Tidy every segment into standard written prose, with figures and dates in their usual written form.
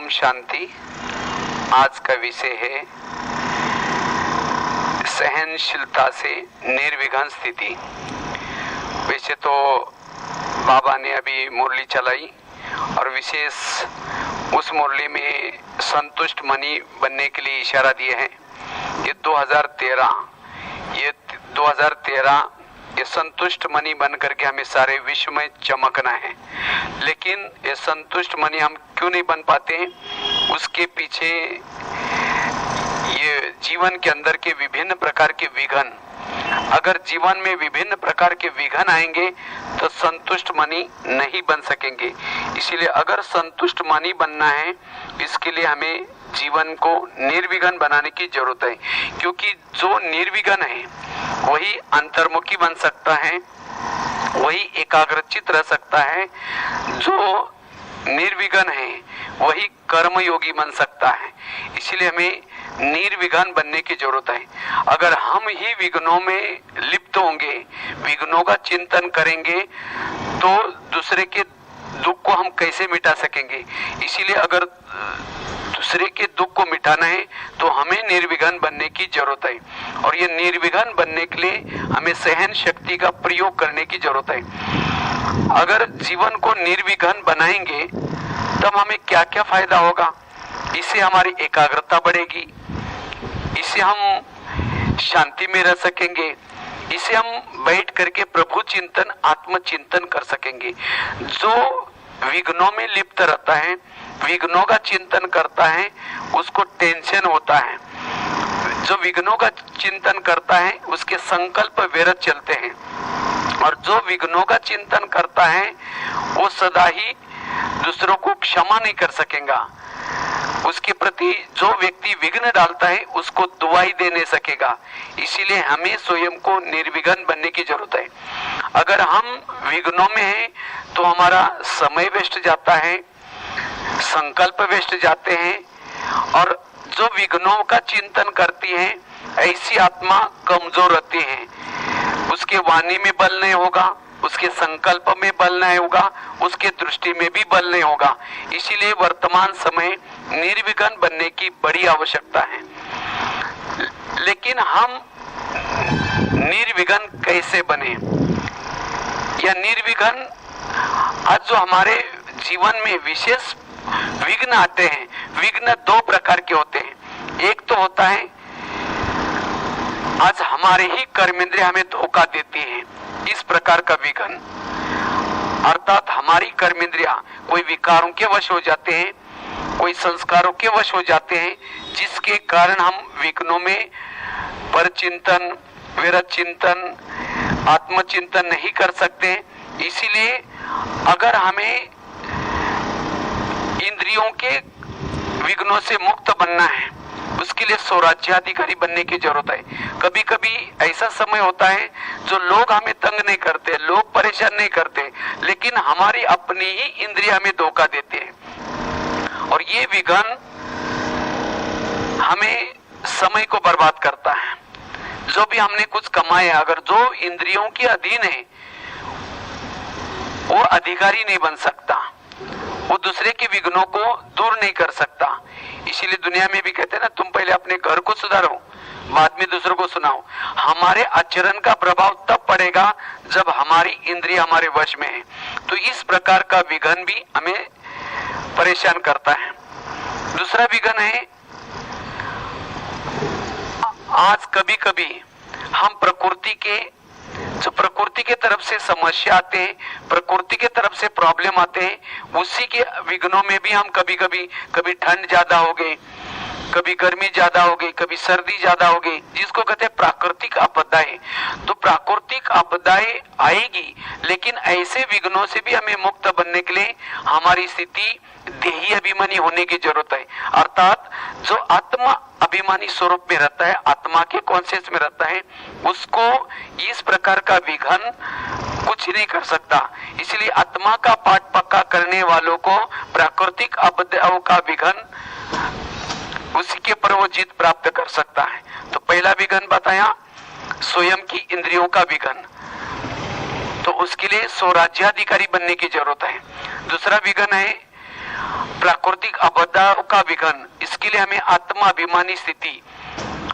ओम शांति। आज का विषय है सहनशीलता से निर्विघ्न स्थिति। वैसे तो बाबा ने अभी मुरली चलाई और विशेष उस मुरली में संतुष्ट मनी बनने के लिए इशारा दिए हैं। ये 2013 ये संतुष्ट मनी बन करके हमें सारे विश्व में चमकना है। लेकिन ये संतुष्ट मनी हम क्यों नहीं बन पाते हैं? उसके पीछे ये जीवन के अंदर के विभिन्न प्रकार के विघ्न, अगर जीवन में विभिन्न प्रकार के विघ्न आएंगे तो संतुष्ट मनी नहीं बन सकेंगे। इसीलिए अगर संतुष्ट मनी बनना है, इसके लिए हमें जीवन को निर्विघ्न बनाने की जरूरत है। क्योंकि जो निर्विघ्न है वही अंतर्मुखी बन सकता है, वही एकाग्रचित रह सकता है। जो निर्विघ्न है वही कर्मयोगी बन सकता है। इसलिए हमें निर्विघ्न बनने की जरूरत है। अगर हम ही विघ्नों में लिप्त होंगे, विघ्नों का चिंतन करेंगे, तो दूसरे के दुख को हम कैसे मिटा सकेंगे? इसीलिए अगर दूसरे के दुख को मिटाना है तो हमें निर्विघ्न बनने की जरूरत है। और ये निर्विघ्न बनने के लिए हमें सहन शक्ति का प्रयोग करने की जरूरत है। अगर जीवन को निर्विघ्न बनाएंगे तब हमें क्या क्या फायदा होगा? इससे हमारी एकाग्रता बढ़ेगी, इससे हम शांति में रह सकेंगे, इससे हम बैठ करके प्रभु चिंतन, आत्मचिंतन कर सकेंगे। जो विघ्नों में लिप्त रहता है, विघ्नों का चिंतन करता है, उसको टेंशन होता है। जो विघ्नों का चिंतन करता है उसके संकल्प व्यर्थ चलते हैं। और जो विघ्नों का चिंतन करता है वो सदा ही दूसरों को क्षमा नहीं कर सकेगा। उसके प्रति जो व्यक्ति विघ्न डालता है उसको दुआई दे नहीं सकेगा। इसीलिए हमें स्वयं को निर्विघ्न बनने की जरूरत है। अगर हम विघ्नों में हैं तो हमारा समय वेस्ट जाता है, संकल्प वेस्ट जाते हैं। और जो विघ्नों का चिंतन करती है ऐसी आत्मा कमजोर रहती है। उसके वाणी में बल नहीं होगा, उसके संकल्प में बल नहीं होगा, उसके दृष्टि में भी बल नहीं होगा। इसीलिए वर्तमान समय निर्विघ्न बनने की बड़ी आवश्यकता है। लेकिन हम निर्विघ्न कैसे बने? या निर्विघ्न, आज जो हमारे जीवन में विशेष विघ्न आते हैं, विघ्न दो प्रकार के होते हैं। एक तो होता है आज हमारे ही कर्मेंद्रिय हमें धोखा देती है, इस प्रकार का विघ्न। अर्थात हमारी कर्मेंद्रिया कोई विकारों के वश हो जाते हैं, कोई संस्कारों के वश हो जाते हैं, जिसके कारण हम विघ्नों में परचिंतन, विरत चिंतन, आत्मचिंतन नहीं कर सकते। इसीलिए अगर हमें इंद्रियों के विघ्नों से मुक्त बनना है, उसके लिए स्वराज्याधिकारी बनने की जरूरत है। कभी कभी ऐसा समय होता है जो लोग हमें तंग नहीं करते, लोग परेशान नहीं करते, लेकिन हमारी अपनी ही इंद्रिय हमें धोखा देते हैं। और ये विघ्न हमें समय को बर्बाद करता है। जो भी हमने कुछ कमाया, अगर जो इंद्रियों के अधीन है वो अधिकारी नहीं बन सकता, वो दूसरे के विघ्नों को दूर नहीं कर सकता। इसीलिए दुनिया में भी कहते हैं ना, तुम पहले अपने घर को सुधारो, बाद में दूसरों को सुनाओ। हमारे आचरण का प्रभाव तब पड़ेगा जब हमारी इंद्रिय हमारे वश में है। तो इस प्रकार का विघ्न भी हमें परेशान करता है। दूसरा विघ्न है, आज कभी कभी हम प्रकृति के तरफ से समस्या आते हैं, प्रकृति के तरफ से प्रॉब्लम आते हैं, उसी के विघ्नों में भी हम कभी ठंड ज्यादा हो गई, कभी गर्मी ज्यादा हो गई, कभी सर्दी ज्यादा हो गई, जिसको कहते हैं प्राकृतिक आपदाएं। तो प्राकृतिक आपदाएं आएगी, लेकिन ऐसे विघ्नों से भी हमें मुक्त बनने के लिए हमारी स्थिति देही अभिमानी होने की जरूरत है। अर्थात जो आत्मा अभिमानी स्वरूप में रहता है, आत्मा के कॉन्शियस में रहता है, उसको इस प्रकार का विघ्न कुछ नहीं कर सकता। इसलिए आत्मा का पाठ पक्का करने वालों को प्राकृतिक आपदाओं का विघ्न, उसी के पर वो जीत प्राप्त कर सकता है। तो पहला विघ्न बताया स्वयं की इंद्रियों का विघ्न, तो उसके लिए स्वराज्याधिकारी बनने की जरूरत है। दूसरा विघ्न है प्राकृतिक आपदाओं का विघन, इसके लिए हमें आत्माभिमानी स्थिति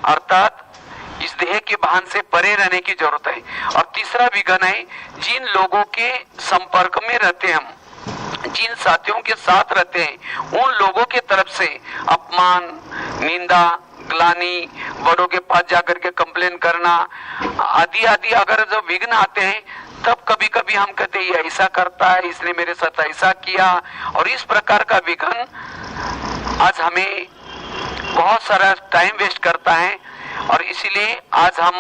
अर्थात इस देह के भान से परे रहने की जरूरत है। और तीसरा विघन है, जिन लोगों के संपर्क में रहते हैं हम, जिन साथियों के साथ रहते हैं, उन लोगों के तरफ से अपमान, निंदा, ग्लानि, बड़ों के पास जाकर के कंप्लेन करना आदि आदि अगर जो विघ्न आते हैं, तब कभी कभी हम कहते हैं ये ऐसा करता है, इसने मेरे साथ ऐसा किया। और इस प्रकार का विघ्न आज हमें बहुत सारा टाइम वेस्ट करता है। और इसीलिए आज हम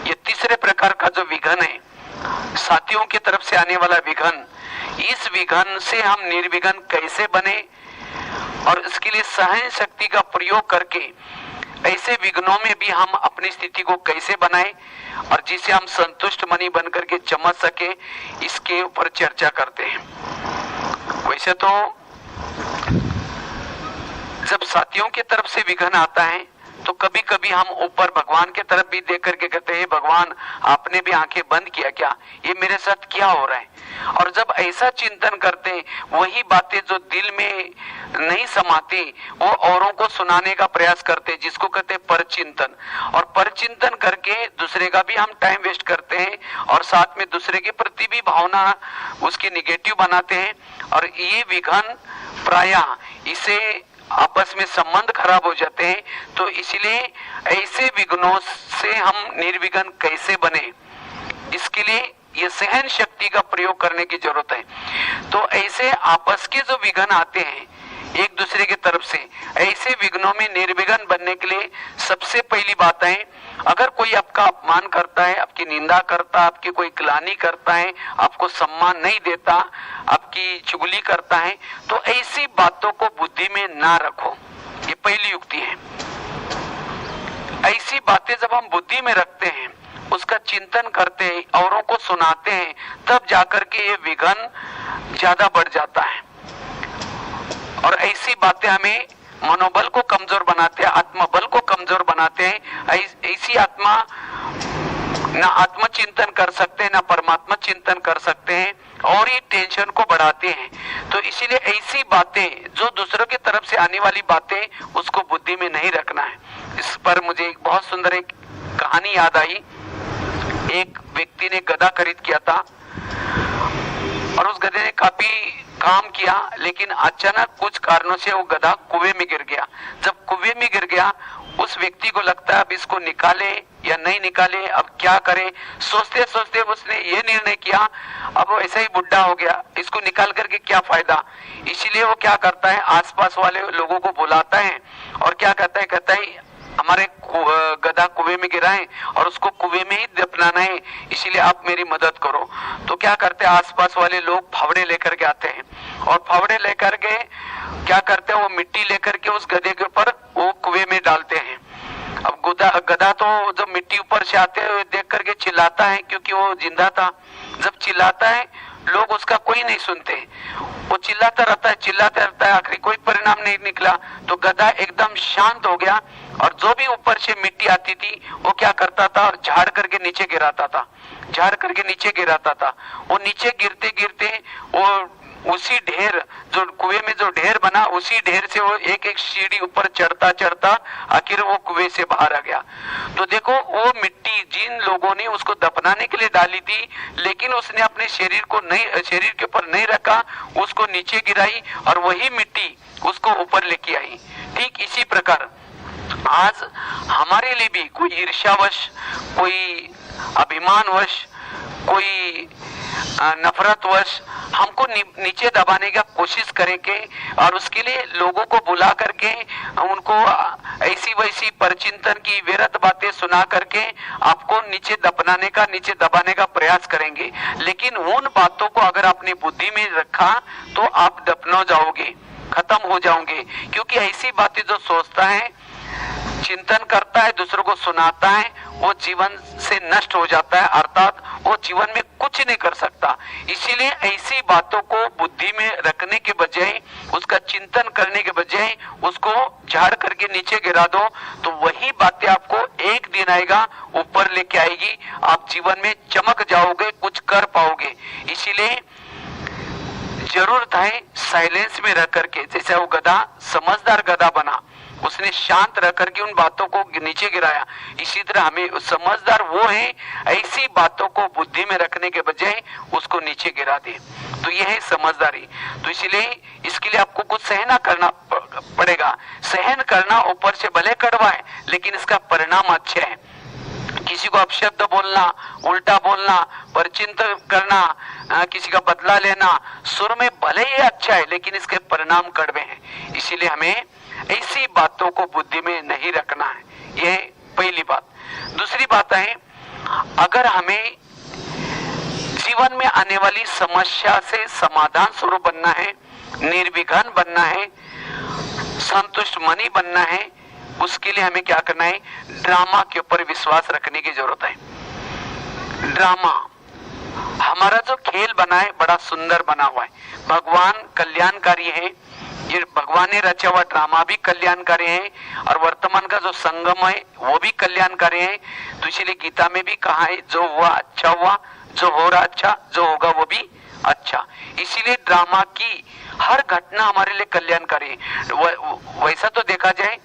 ये तीसरे प्रकार का जो विघन है, साथियों की तरफ से आने वाला विघन, इस विघन से हम निर्विघन कैसे बने और इसके लिए सहन शक्ति का प्रयोग करके ऐसे विघ्नों में भी हम अपनी स्थिति को कैसे बनाए और जिसे हम संतुष्ट मनी बन करके चमक सके, इसके ऊपर चर्चा करते हैं। वैसे तो जब साथियों की तरफ से विघ्न आता है तो कभी कभी हम ऊपर भगवान की तरफ भी देख करके कहते हैं, भगवान आपने भी आंखें बंद किया क्या, ये मेरे साथ क्या हो रहा है। और जब ऐसा चिंतन करते हैं, वही बातें जो दिल में नहीं समाती वो औरों को सुनाने का प्रयास करते हैं, जिसको कहते हैं परचिंतन। और परचिंतन करके दूसरे का भी हम टाइम वेस्ट करते हैं और साथ में दूसरे के प्रति भी भावना उसकी निगेटिव बनाते हैं। और ये विघन प्रायः इसे आपस में संबंध खराब हो जाते हैं। तो इसलिए ऐसे विघ्नों से हम निर्विघ्न कैसे बने, इसके लिए ये सहन शक्ति का प्रयोग करने की जरूरत है। तो ऐसे आपस के जो विघ्न आते हैं एक दूसरे की तरफ से, ऐसे विघ्नों में निर्विघ्न बनने के लिए सबसे पहली बात है, अगर कोई आपका अपमान करता है, आपकी निंदा करता है, आपकी कोई ग्लानि करता है, आपको सम्मान नहीं देता, आपकी चुगली करता है, तो ऐसी बातों को बुद्धि में ना रखो। ये पहली युक्ति है। ऐसी बातें जब हम बुद्धि में रखते हैं, उसका चिंतन करते हैं, औरों को सुनाते हैं, तब जाकर के ये विघ्न ज्यादा बढ़ जाता है। और ऐसी बातें हमें मनोबल को कमजोर बनाते हैं, आत्मबल को कमजोर बनाते हैं। ऐसी आत्मा ना आत्मचिंतन कर सकते हैं, ना परमात्मा चिंतन कर सकते हैं और ये टेंशन को बढ़ाते हैं। तो इसीलिए ऐसी बातें जो दूसरों की तरफ से आने वाली बातें, उसको बुद्धि में नहीं रखना है। इस पर मुझे एक बहुत सुंदर एक कहानी याद आई। एक व्यक्ति ने गधा खरीद किया था और उस गधे ने काफी काम किया, लेकिन अचानक कुछ कारणों से वो गधा कुएं में गिर गया। जब कुएं में गिर गया, उस व्यक्ति को लगता है अब इसको निकाले या नहीं निकाले, अब क्या करे। सोचते सोचते उसने ये निर्णय किया, अब वो ऐसा ही बुढ़ा हो गया, इसको निकाल करके क्या फायदा। इसीलिए वो क्या करता है, आसपास वाले लोगों को बुलाता है और क्या कहता है हमारे गधा कुएं में गिरा है और उसको कुएं में ही दफनाना है, इसीलिए आप मेरी मदद करो। तो क्या करते हैं, आसपास वाले लोग फावड़े लेकर के आते हैं और फावड़े लेकर के क्या करते हैं, वो मिट्टी लेकर के उस गधे के ऊपर वो कुएं में डालते हैं। अब गधा तो जब मिट्टी ऊपर से आते हैं देख करके चिल्लाता है, क्योंकि वो जिंदा था। जब चिल्लाता है लोग उसका कोई नहीं सुनते, वो चिल्लाता रहता है, आखिरी कोई परिणाम नहीं निकला। तो गधा एकदम शांत हो गया और जो भी ऊपर से मिट्टी आती थी वो क्या करता था, और झाड़ करके नीचे गिराता था। वो नीचे गिरते गिरते वो उसी ढेर, जो कुएं में जो ढेर बना, उसी ढेर से वो एक एक सीढ़ी ऊपर चढ़ता आखिर वो कुएं से बाहर आ गया। तो देखो, वो मिट्टी जिन लोगों ने उसको दफनाने के लिए डाली थी, लेकिन उसने अपने शरीर के ऊपर नहीं रखा, उसको नीचे गिराई और वही मिट्टी उसको ऊपर लेके आई। ठीक इसी प्रकार आज हमारे लिए भी कोई ईर्ष्यावश, कोई अभिमानवश, कोई नफरतवश हमको नीचे दबाने का कोशिश करेंगे और उसके लिए लोगों को बुला करके उनको ऐसी वैसी परचिंतन की व्यर्थ बातें सुना करके आपको नीचे दबाने का प्रयास करेंगे। लेकिन उन बातों को अगर आपने बुद्धि में रखा तो आप दफन जाओगे, खत्म हो जाओगे। क्योंकि ऐसी बातें जो सोचता है, चिंतन करता है, दूसरों को सुनाता है, वो जीवन से नष्ट हो जाता है, अर्थात वो जीवन में कुछ नहीं कर सकता। इसीलिए ऐसी बातों को बुद्धि में रखने के बजाय, उसका चिंतन करने के बजाय उसको झाड़ करके नीचे गिरा दो, तो वही बातें आपको एक दिन आएगा ऊपर लेके आएगी, आप जीवन में चमक जाओगे, कुछ कर पाओगे। इसीलिए जरूरत है साइलेंस में रह करके, जैसे वो गधा समझदार गधा बना, उसने शांत रह करके उन बातों को नीचे गिराया, इसी तरह हमें समझदार वो है ऐसी बातों को बुद्धि में रखने के बजाय उसको नीचे गिरा दे, तो ये है समझदारी। तो इसलिए इसके लिए आपको कुछ सहना करना पड़ेगा। सहन करना ऊपर से भले कड़वा है लेकिन इसका परिणाम अच्छा है। किसी को अपशब्द बोलना, उल्टा बोलना, परचिंत करना, किसी का बदला लेना, सुर में भले ही अच्छा है लेकिन इसके परिणाम कड़वे हैं। इसीलिए हमें ऐसी बातों को बुद्धि में नहीं रखना है, ये पहली बात। दूसरी बात है, अगर हमें जीवन में आने वाली समस्या से समाधान स्वरूप बनना है, निर्विघ्न बनना है, संतुष्ट मनी बनना है, उसके लिए हमें क्या करना है, ड्रामा के ऊपर विश्वास रखने की जरूरत है। ड्रामा हमारा जो खेल बना है बड़ा सुंदर बना हुआ है, भगवान कल्याणकारी है, ये भगवान ने रचा हुआ ड्रामा भी कल्याणकारी है और वर्तमान का जो संगम है वो भी कल्याणकारी है। तो इसलिए गीता में भी कहा है, जो हुआ अच्छा हुआ, जो हो रहा अच्छा, जो होगा वो भी अच्छा। इसीलिए ड्रामा की हर घटना हमारे लिए कल्याणकारी है। वैसा तो देखा जाए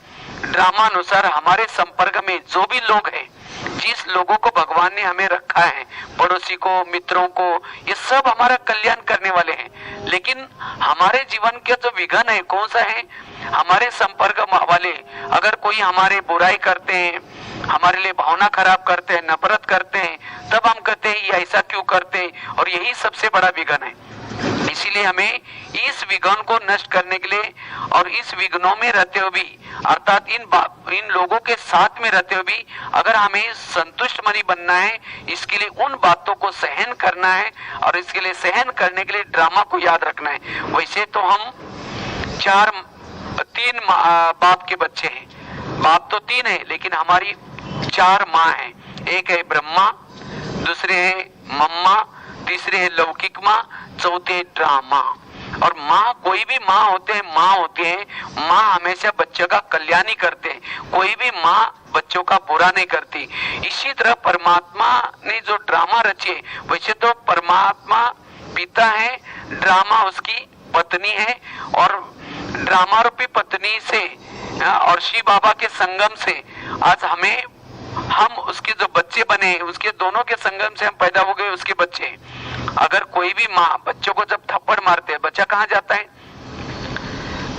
ड्रामा अनुसार हमारे संपर्क में जो भी लोग हैं, जिस लोगों को भगवान ने हमें रखा है, पड़ोसी को, मित्रों को, ये सब हमारा कल्याण करने वाले हैं। लेकिन हमारे जीवन के जो विघ्न है कौन सा है, हमारे संपर्क वाले अगर कोई हमारे बुराई करते हैं, हमारे लिए भावना खराब करते हैं, नफरत करते हैं, तब हम कहते हैं ये ऐसा क्यों करते हैं, और यही सबसे बड़ा विघ्न है। इसीलिए हमें इस विघ्न को नष्ट करने के लिए और इस विघ्नों में रहते हुए भी, अर्थात इन लोगों के साथ में रहते हुए भी अगर हमें संतुष्ट मनी बनना है, इसके लिए उन बातों को सहन करना है और इसके लिए सहन करने के लिए ड्रामा को याद रखना है। वैसे तो हम तीन बाप के बच्चे हैं, बाप तो तीन है लेकिन हमारी 4 माँ है। एक है ब्रह्मा, दूसरे है मम्मा, तीसरे है लौकिक माँ, चौथे ड्रामा। और माँ, कोई भी माँ होते हैं, माँ होते हैं, माँ हमेशा बच्चे का कल्याण ही करते हैं, कोई भी माँ बच्चों का बुरा नहीं करती। इसी तरह परमात्मा ने जो ड्रामा रचे, वैसे तो परमात्मा पिता है, ड्रामा उसकी पत्नी है, और ड्रामा रूपी पत्नी से और शिव बाबा के संगम से आज हम उसके जो बच्चे बने, उसके दोनों के संगम से हम पैदा हो गए उसके बच्चे। अगर कोई भी माँ बच्चों को जब थप्पड़ मारते है, बच्चा कहाँ जाता है,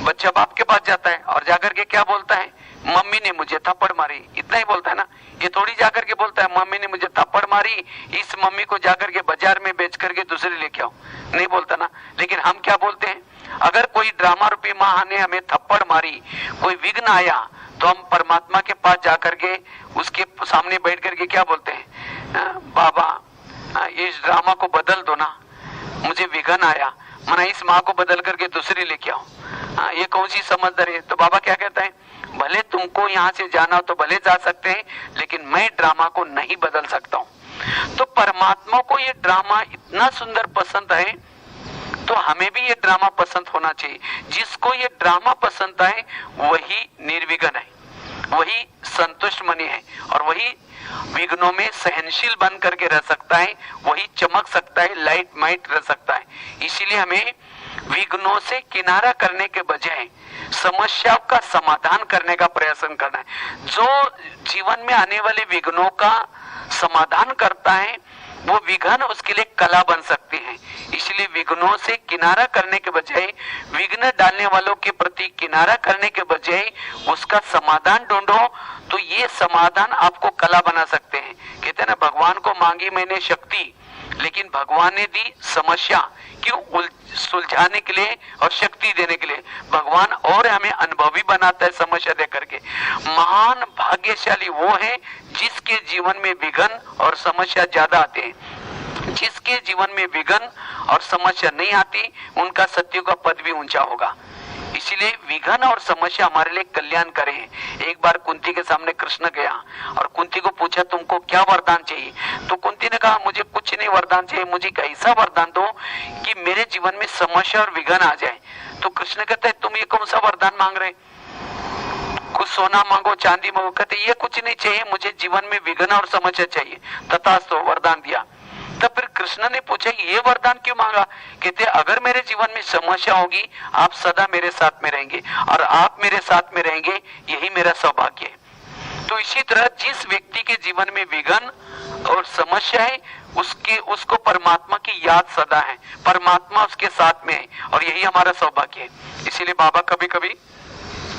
बच्चा बाप के पास जाता है और जाकर के क्या बोलता है, मम्मी ने मुझे थप्पड़ मारी, इतना ही बोलता है ना। ये थोड़ी जाकर के बोलता है मम्मी ने मुझे थप्पड़ मारी, इस मम्मी को जाकर के बाजार में बेच करके दूसरे लेके आओ, नहीं बोलता ना। लेकिन हम क्या बोलते हैं, अगर कोई ड्रामा रूपी माँ ने हमें थप्पड़ मारी, कोई विघ्न आया, तो हम परमात्मा के पास जाकर के उसके सामने बैठ करके क्या बोलते हैं, बाबा इस ड्रामा को बदल दो ना, मुझे विघ्न आया, मना इस माँ को बदल करके दूसरी लेके आओ। ये कौन सी समझदारी है। तो बाबा क्या कहता है, भले तुमको यहाँ से जाना हो तो भले जा सकते हैं, लेकिन मैं ड्रामा को नहीं बदल सकता हूँ। तो परमात्मा को ये ड्रामा इतना सुंदर पसंद है, तो हमें भी ये ड्रामा पसंद होना चाहिए। जिसको ये ड्रामा पसंद है वही निर्विघ्न है, वही संतुष्ट मनी है, और वही विघ्नों में सहनशील बन करके रह सकता है, वही चमक सकता है, लाइट माइट रह सकता है। इसीलिए हमें विघ्नों से किनारा करने के बजाय समस्याओं का समाधान करने का प्रयास करना है। जो जीवन में आने वाले विघ्नों का समाधान करता है, वो विघ्न उसके लिए कला बन सकती है। इसलिए विघ्नों से किनारा करने के बजाय, विघ्न डालने वालों के प्रति किनारा करने के बजाय उसका समाधान ढूंढो, तो ये समाधान आपको कला बना सकते हैं। कहते हैं ना, भगवान को मांगी मैंने शक्ति, लेकिन भगवान ने दी समस्या, क्यों, सुलझाने के लिए और शक्ति देने के लिए। भगवान और हमें अनुभवी बनाता है समस्या दे करके। महान भाग्यशाली वो है जिसके जीवन में विघ्न और समस्या ज्यादा आते हैं। जिसके जीवन में विघ्न और समस्या नहीं आती, उनका सत्य का पद भी ऊंचा होगा। इसीलिए विघ्न और समस्या हमारे लिए कल्याण करें। एक बार कुंती के सामने कृष्ण गया और कुंती को पूछा, तुमको क्या वरदान चाहिए। तो कुंती ने कहा, मुझे कुछ नहीं वरदान चाहिए, मुझे एक ऐसा वरदान दो कि मेरे जीवन में समस्या और विघ्न आ जाए। तो कृष्ण कहते हैं, तुम ये कौन सा वरदान मांग रहे, कुछ सोना मांगो, चांदी मांगो। कहते ये कुछ नहीं चाहिए, मुझे जीवन में विघ्न और समस्या चाहिए। तथास्तु वरदान दिया। तब फिर कृष्ण ने पूछा ये वरदान क्यों मांगा? कहते अगर मेरे जीवन में समस्या होगी आप सदा मेरे साथ में रहेंगे, और आप मेरे साथ में रहेंगे यही मेरा सौभाग्य है। तो इसी तरह जिस व्यक्ति के जीवन में विघ्न और समस्या है उसको परमात्मा की याद सदा है, परमात्मा उसके साथ में है, और यही हमारा सौभाग्य है। इसीलिए बाबा कभी कभी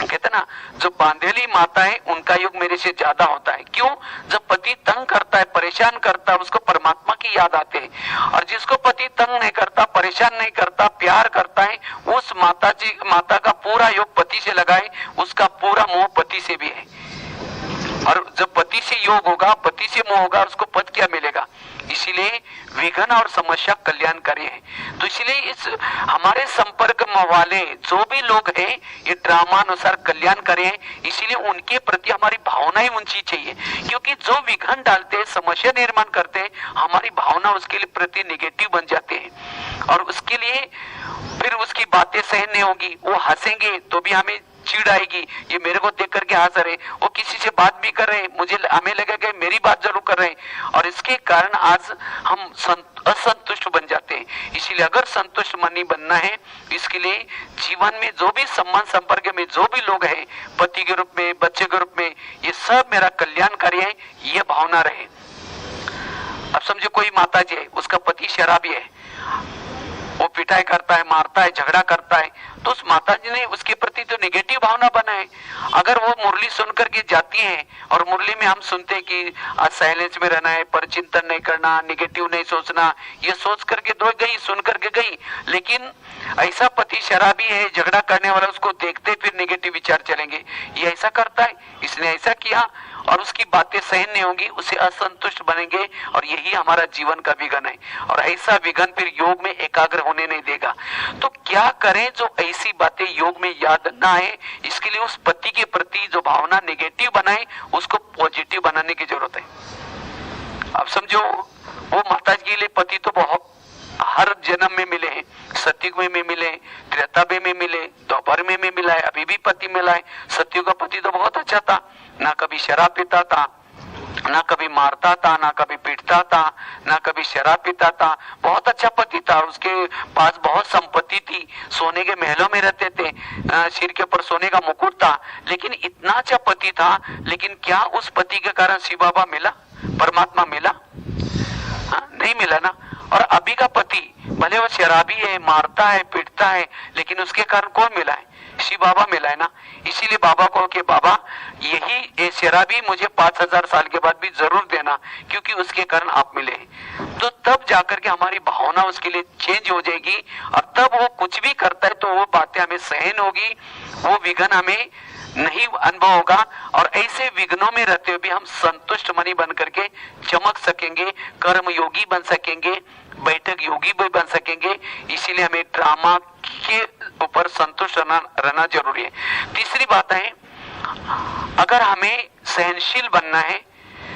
कहते ना, जो बांधेली माता है उनका योग मेरे से ज्यादा होता है। क्यों? जब पति तंग करता है, परेशान करता है, उसको परमात्मा की याद आते है, और जिसको पति तंग नहीं करता, परेशान नहीं करता, प्यार करता है, उस माता का पूरा योग पति से लगा है, उसका पूरा मोह पति से भी है। और जब पति से योग होगा, पति से मोह होगा, उसको पद क्या मिलेगा? इसीलिए विघ्न और समस्या कल्याणकारी है। तो इसीलिए इस हमारे संपर्क में वाले जो भी लोग हैं ये ड्रामा अनुसार कल्याणकारी हैं, इसीलिए उनके प्रति हमारी भावनाएं ऊंची चाहिए। क्योंकि जो विघ्न डालते हैं, समस्या निर्माण करते हैं, हमारी भावना उसके लिए प्रति निगेटिव बन जाते हैं, और उसके लिए फिर उसकी बातें सहन नहीं होगी। वो हंसेंगे तो भी हमें चिढ़ आएगी, ये मेरे को देख करके हंस रहे, वो किसी से बात भी कर रहे हैं, हमें लगेगा मेरी बात जरूर कर रहे हैं, और इसके कारण आज हम असंतुष्ट बन जाते हैं। इसीलिए अगर संतुष्ट मनी बनना है, इसके लिए जीवन में जो भी सम्मान संपर्क में जो भी लोग हैं, पति के रूप में, बच्चे के रूप में, ये सब मेरा कल्याणकारी है, ये भावना रहे। अब समझो कोई माता जी है, उसका पति शराबी है, वो पिटाई करता है, मारता है, झगड़ा करता है, तो उस माता जी ने उसके प्रति तो नेगेटिव भावना बना है। अगर वो मुरली सुन करके जाती है, और मुरली में हम सुनते हैं कि साइलेंस में रहना है, परचिंतन नहीं करना, नेगेटिव नहीं सोचना, ये सोच करके दो गई, सुन करके गई, लेकिन ऐसा पति शराबी है, झगड़ा करने वाला, उसको देखते फिर नेगेटिव विचार चलेंगे, ये ऐसा करता है, इसने ऐसा किया, और उसकी बातें सहन नहीं होंगी, उसे असंतुष्ट बनेंगे, और यही हमारा जीवन का विघ्न है। और ऐसा विघ्न फिर योग में एकाग्र होने नहीं देगा। तो क्या करें जो ऐसी बातें योग में याद ना आए? इसके लिए उस पति के प्रति जो भावना नेगेटिव बनाए, उसको पॉजिटिव बनाने की जरूरत है। अब समझो वो माता जी के लिए पति तो बहुत हर जन्म में मिले हैं, सतयुग में मिले, त्रेता में मिले, द्वापर में मिला है, अभी भी पति मिला है। सतयुग का पति तो बहुत अच्छा था, ना कभी शराब पीता था, ना कभी मारता था, ना कभी पीटता था, ना कभी शराब पीता था, बहुत अच्छा पति था। उसके पास बहुत संपत्ति थी, सोने के महलों में रहते थे, सिर के ऊपर सोने का मुकुट था, लेकिन इतना अच्छा पति था। लेकिन क्या उस पति के कारण शिव बाबा मिला, परमात्मा मिला? नहीं मिला ना। और अभी का पति भले वो शराबी है, मारता है, पीटता है, लेकिन उसके कारण कौन मिला है? शिव बाबा मिला है ना। इसीलिए बाबा को कि बाबा यही शराबी मुझे 5000 साल के बाद भी जरूर देना, क्योंकि उसके कारण आप मिले। तो तब जाकर के हमारी भावना उसके लिए चेंज हो जाएगी, और तब वो कुछ भी करता है तो वो बातें हमें सहन होगी, वो विघ्न हमें नहीं अनुभव होगा, और ऐसे विघ्नों में रहते हुए भी हम संतुष्ट मनी बन करके चमक सकेंगे, कर्म योगी बन सकेंगे, बैठक योगी भी बन सकेंगे। इसीलिए हमें ड्रामा के ऊपर संतुष्ट रहना जरूरी है। तीसरी बात है, अगर हमें सहनशील बनना है,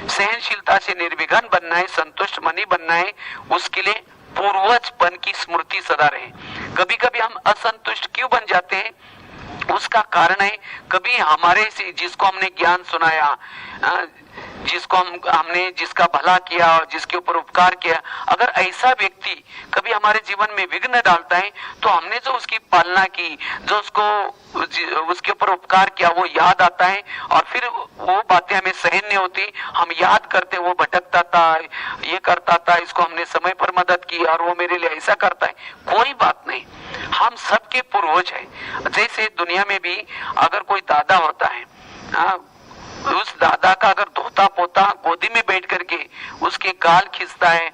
सहनशीलता से निर्विघ्न बनना है, संतुष्ट मनी बनना है, उसके लिए पूर्वजपन की स्मृति सदा रहे। कभी कभी हम असंतुष्ट क्यों बन जाते हैं? उसका कारण है कभी हमारे से जिसको हमने ज्ञान सुनाया, जिसको हमने जिसका भला किया और जिसके ऊपर उपकार किया, अगर ऐसा व्यक्ति कभी हमारे जीवन में विघ्न डालता है, तो हमने जो उसकी पालना की, जो उसके ऊपर उपकार किया, वो याद आता है, और फिर वो बातें हमें सहन नहीं होती, हम याद करते वो भटकता था, ये करता था, इसको हमने समय पर मदद की और वो मेरे लिए ऐसा करता है। कोई बात नहीं, हम सबके पूर्वज है। जैसे दुनिया में भी अगर कोई दादा होता है, उस दादा का अगर धोता पोता गोदी में बैठ करके उसके गाल खींचता है,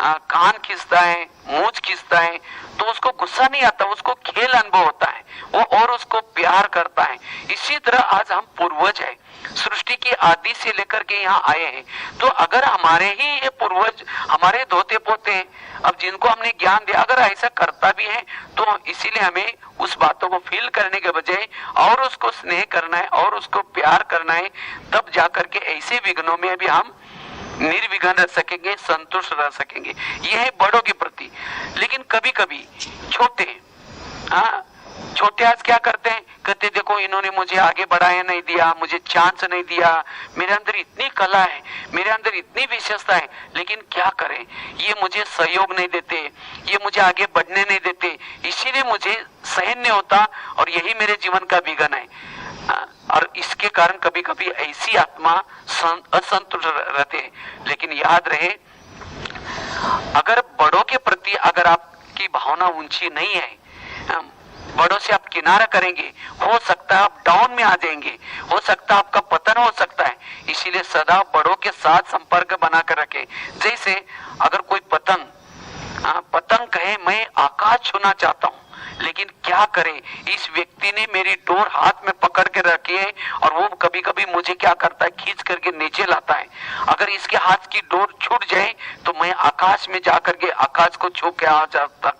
कान खींचता है, मूंछ खींचता है, तो उसको गुस्सा नहीं आता, उसको खेल अनुभव होता है वो, और उसको प्यार करता है। इसी तरह आज हम पूर्वज है, सृष्टि की आदि से लेकर के यहाँ आए हैं। तो अगर हमारे ही ये पूर्वज हमारे धोते पोते हैं, अब जिनको हमने ज्ञान दिया, अगर ऐसा करता भी है, तो इसीलिए हमें उस बातों को फील करने के बजाय और उसको स्नेह करना है और उसको प्यार करना है, तब जाकर के ऐसे विघ्नों में भी हम निर्विघ्न रह सकेंगे, संतुष्ट रह सकेंगे। यह है बड़ों के प्रति। लेकिन कभी कभी छोटे छोटे आज क्या करते हैं, कहते देखो इन्होंने मुझे आगे बढ़ाया नहीं दिया, मुझे चांस नहीं दिया, मेरे अंदर इतनी कला है, मेरे अंदर इतनी विशेषता है, लेकिन क्या करें, ये मुझे सहयोग नहीं देते, ये मुझे आगे बढ़ने नहीं देते, इसीलिए मुझे सहन नहीं होता और यही मेरे जीवन का विघन है। और इसके कारण कभी कभी ऐसी आत्मा असंतुष्ट रहते हैं। लेकिन याद रहे, अगर बड़ों के प्रति अगर आपकी भावना ऊंची नहीं है, बड़ों से आप किनारा करेंगे, हो सकता है आप डाउन में आ जाएंगे, हो सकता है आपका पतन हो सकता है। इसीलिए सदा बड़ों के साथ संपर्क बनाकर रखें। जैसे अगर कोई पतंग कहे मैं आकाश छूना चाहता हूं, लेकिन क्या करें, इस व्यक्ति ने मेरी डोर हाथ में पकड़ के रखी है और वो कभी कभी मुझे क्या करता है, खींच करके नीचे लाता है। अगर इसके हाथ की डोर छूट जाए तो मैं आकाश में जाकर के आकाश को छू के आ जाता